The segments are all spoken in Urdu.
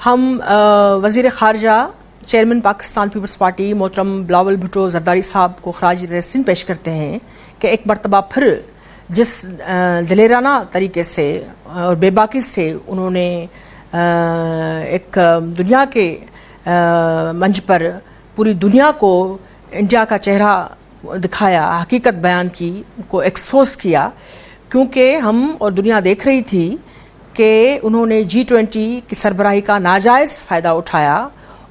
ہم وزیر خارجہ چیئرمین پاکستان پیپلز پارٹی محترم بلاول بھٹو زرداری صاحب کو خراج تحسین پیش کرتے ہیں کہ ایک مرتبہ پھر جس دلیرانہ طریقے سے اور بے باکی سے انہوں نے ایک دنیا کے منچ پر پوری دنیا کو انڈیا کا چہرہ دکھایا، حقیقت بیان کی، کو ایکسپوز کیا، کیونکہ ہم اور دنیا دیکھ رہی تھی کہ انہوں نے G20 کی سربراہی کا ناجائز فائدہ اٹھایا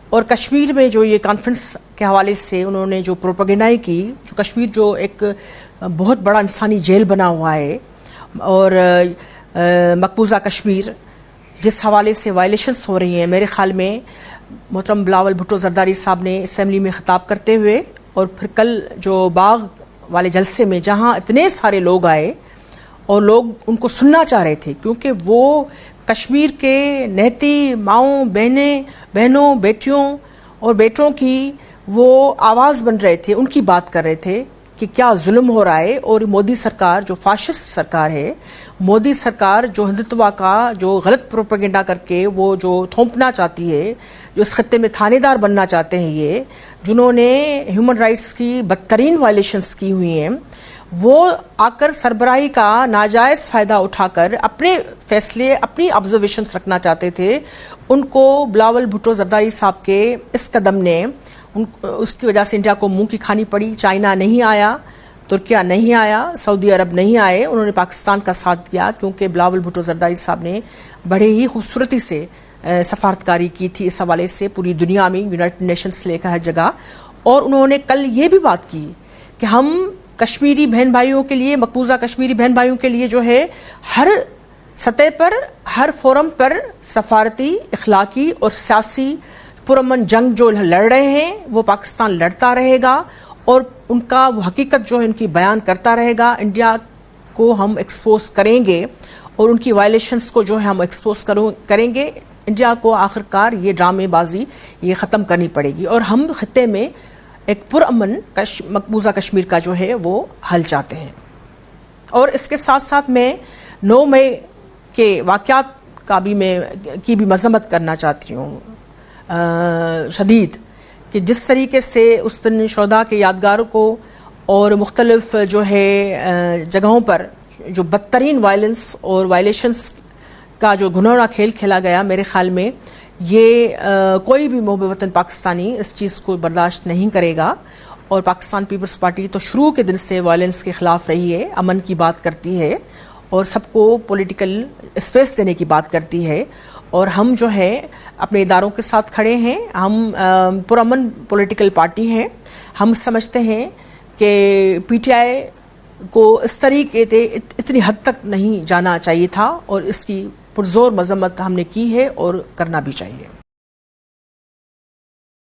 اور کشمیر میں جو یہ کانفرنس کے حوالے سے انہوں نے جو پروپیگنڈائی کی، جو کشمیر جو ایک بہت بڑا انسانی جیل بنا ہوا ہے اور مقبوضہ کشمیر جس حوالے سے وائلیشنس ہو رہی ہیں، میرے خیال میں محترم بلاول بھٹو زرداری صاحب نے اسمبلی میں خطاب کرتے ہوئے اور پھر کل جو باغ والے جلسے میں جہاں اتنے سارے لوگ آئے اور لوگ ان کو سننا چاہ رہے تھے، کیونکہ وہ کشمیر کے نہتی ماؤں بہنوں بیٹیوں اور بیٹوں کی وہ آواز بن رہے تھے، ان کی بات کر رہے تھے کہ کیا ظلم ہو رہا ہے، اور مودی سرکار جو فاشسٹ سرکار ہے، مودی سرکار جو ہندوتوا کا جو غلط پروپیگنڈا کر کے وہ جو تھوپنا چاہتی ہے، جو اس خطے میں تھانے دار بننا چاہتے ہیں، یہ جنہوں نے ہیومن رائٹس کی بدترین وائلیشنز کی ہوئی ہیں، وہ آ کر سربراہی کا ناجائز فائدہ اٹھا کر اپنے فیصلے، اپنی آبزرویشنز رکھنا چاہتے تھے۔ ان کو بلاول بھٹو زرداری صاحب کے اس قدم نے اس کی وجہ سے انڈیا کو منہ کی کھانی پڑی۔ چائنا نہیں آیا، ترکیہ نہیں آیا، سعودی عرب نہیں آئے، انہوں نے پاکستان کا ساتھ دیا، کیونکہ بلاول بھٹو زرداری صاحب نے بڑے ہی خوبصورتی سے سفارتکاری کی تھی اس حوالے سے پوری دنیا میں، یونائٹڈ نیشنز سے لے کر ہر جگہ۔ اور انہوں نے کل یہ بھی بات کی کہ ہم کشمیری بہن بھائیوں کے لیے، مقبوضہ کشمیری بہن بھائیوں کے لیے جو ہے ہر سطح پر، ہر فورم پر سفارتی، اخلاقی اور سیاسی پرامن جنگ جو لڑ رہے ہیں وہ پاکستان لڑتا رہے گا، اور ان کا وہ حقیقت جو ہے ان کی بیان کرتا رہے گا۔ انڈیا کو ہم ایکسپوز کریں گے اور ان کی وائلیشنز کو جو ہے ہم ایکسپوز کریں گے۔ انڈیا کو آخرکار یہ ڈرامے بازی یہ ختم کرنی پڑے گی، اور ہم خطے میں ایک پرامن مقبوضہ کشمیر کا جو ہے وہ حل چاہتے ہیں۔ اور اس کے ساتھ ساتھ میں 9 مئی کے واقعات کی بھی مذمت کرنا چاہتی ہوں شدید، کہ جس طریقے سے اس دن شہداء کے یادگار کو اور مختلف جو ہے جگہوں پر جو بدترین وائلنس اور وائلیشنس کا جو گھناؤنا کھیل کھیلا گیا، میرے خیال میں یہ کوئی بھی محب وطن پاکستانی اس چیز کو برداشت نہیں کرے گا۔ اور پاکستان پیپلز پارٹی تو شروع کے دن سے وائلنس کے خلاف رہی ہے، امن کی بات کرتی ہے اور سب کو پولیٹیکل اسپیس دینے کی بات کرتی ہے، اور ہم جو ہے اپنے اداروں کے ساتھ کھڑے ہیں۔ ہم پرامن پولیٹیکل پارٹی ہیں۔ ہم سمجھتے ہیں کہ PTI کو اس طریقے سے اتنی حد تک نہیں جانا چاہیے تھا، اور اس کی پرزور مذمت ہم نے کی ہے اور کرنا بھی چاہیے۔